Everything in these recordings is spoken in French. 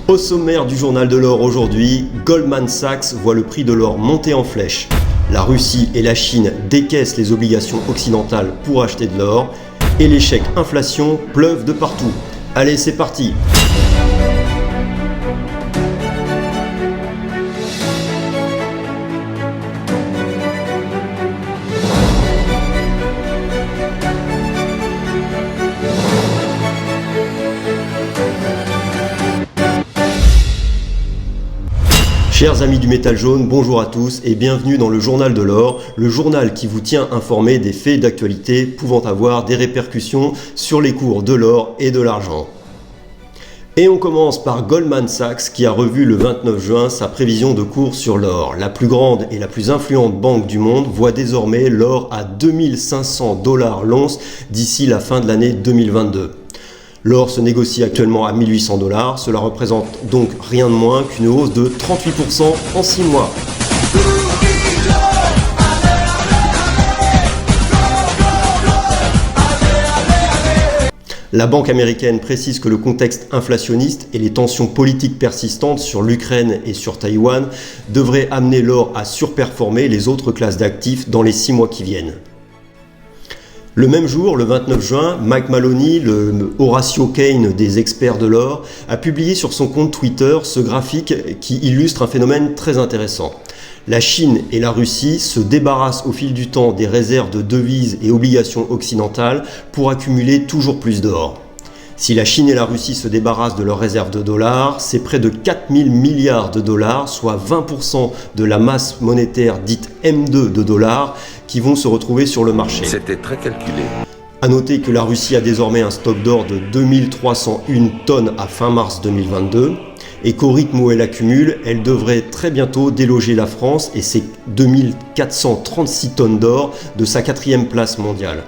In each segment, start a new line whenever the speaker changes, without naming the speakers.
Au sommaire du journal de l'or aujourd'hui, Goldman Sachs voit le prix de l'or monter en flèche. La Russie et la Chine décaissent les obligations occidentales pour acheter de l'or. Et les chèques inflation pleuvent de partout. Allez, c'est parti! Chers amis du métal jaune, bonjour à tous et bienvenue dans le journal de l'or, le journal qui vous tient informé des faits d'actualité pouvant avoir des répercussions sur les cours de l'or et de l'argent. Et on commence par Goldman Sachs qui a revu le 29 juin sa prévision de cours sur l'or. La plus grande et la plus influente banque du monde voit désormais l'or à 2500 $ l'once d'ici la fin de l'année 2022. L'or se négocie actuellement à 1800 $, cela représente donc rien de moins qu'une hausse de 38% en 6 mois. La banque américaine précise que le contexte inflationniste et les tensions politiques persistantes sur l'Ukraine et sur Taïwan devraient amener l'or à surperformer les autres classes d'actifs dans les 6 mois qui viennent. Le même jour, le 29 juin, Mike Maloney, le Horatio Kane des experts de l'or, a publié sur son compte Twitter ce graphique qui illustre un phénomène très intéressant. La Chine et la Russie se débarrassent au fil du temps des réserves de devises et obligations occidentales pour accumuler toujours plus d'or. Si la Chine et la Russie se débarrassent de leurs réserves de dollars, c'est près de 4000 milliards de dollars, soit 20% de la masse monétaire dite M2 de dollars, qui vont se retrouver sur le marché.
C'était très calculé.
A noter que la Russie a désormais un stock d'or de 2301 tonnes à fin mars 2022 et qu'au rythme où elle accumule, elle devrait très bientôt déloger la France et ses 2436 tonnes d'or de sa 4e place mondiale.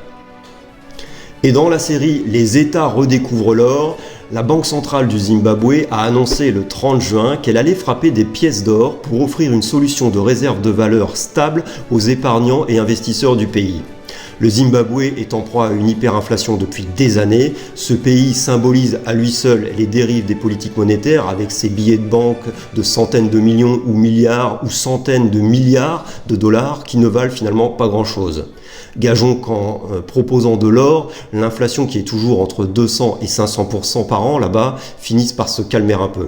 Et dans la série Les États redécouvrent l'or, la Banque centrale du Zimbabwe a annoncé le 30 juin qu'elle allait frapper des pièces d'or pour offrir une solution de réserve de valeur stable aux épargnants et investisseurs du pays. Le Zimbabwe est en proie à une hyperinflation depuis des années. Ce pays symbolise à lui seul les dérives des politiques monétaires avec ses billets de banque de centaines de millions ou milliards ou centaines de milliards de dollars qui ne valent finalement pas grand-chose. Gageons qu'en proposant de l'or, l'inflation qui est toujours entre 200 et 500% par an là-bas finisse par se calmer un peu.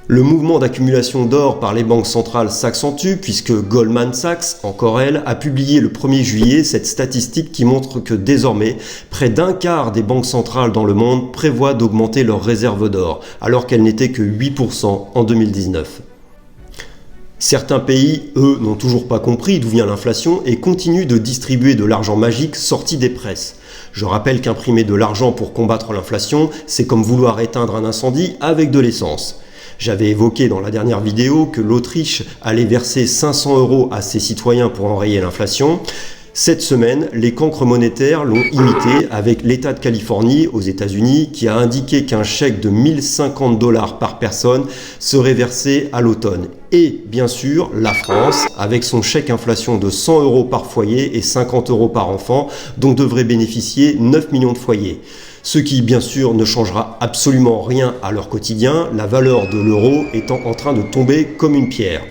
Le mouvement d'accumulation d'or par les banques centrales s'accentue puisque Goldman Sachs, encore elle, a publié le 1er juillet cette statistique qui montre que désormais, près d'un quart des banques centrales dans le monde prévoient d'augmenter leurs réserves d'or, alors qu'elles n'étaient que 8% en 2019. Certains pays, eux, n'ont toujours pas compris d'où vient l'inflation et continuent de distribuer de l'argent magique sorti des presses. Je rappelle qu'imprimer de l'argent pour combattre l'inflation, c'est comme vouloir éteindre un incendie avec de l'essence. J'avais évoqué dans la dernière vidéo que l'Autriche allait verser 500 € à ses citoyens pour enrayer l'inflation. Cette semaine, les cancres monétaires l'ont imité avec l'État de Californie aux États-Unis qui a indiqué qu'un chèque de 1050 $ par personne serait versé à l'automne. Et bien sûr, la France, avec son chèque inflation de 100 € par foyer et 50 € par enfant, dont devraient bénéficier 9 millions de foyers. Ce qui, bien sûr, ne changera absolument rien à leur quotidien, la valeur de l'euro étant en train de tomber comme une pierre.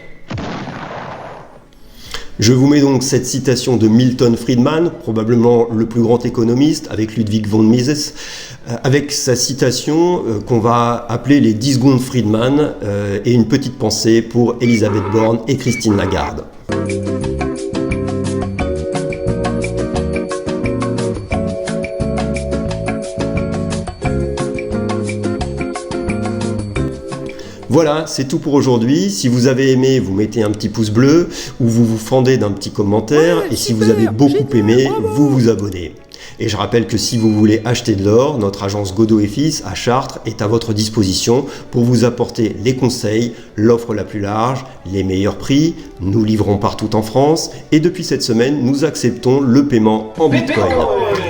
Je vous mets donc cette citation de Milton Friedman, probablement le plus grand économiste, avec Ludwig von Mises, avec sa citation qu'on va appeler les 10 secondes Friedman, et une petite pensée pour Elisabeth Borne et Christine Lagarde. Voilà, c'est tout pour aujourd'hui. Si vous avez aimé, vous mettez un petit pouce bleu ou vous vous fendez d'un petit commentaire. Et si vous avez beaucoup aimé, vous vous abonnez. Et je rappelle que si vous voulez acheter de l'or, notre agence Godot et Fils à Chartres est à votre disposition pour vous apporter les conseils, l'offre la plus large, les meilleurs prix. Nous livrons partout en France et depuis cette semaine, nous acceptons le paiement en Bitcoin.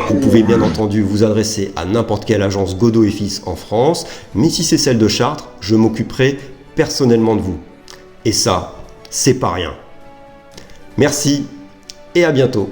Vous pouvez bien entendu vous adresser à n'importe quelle agence Godot et Fils en France, mais si c'est celle de Chartres, je m'occuperai personnellement de vous. Et ça, c'est pas rien. Merci et à bientôt.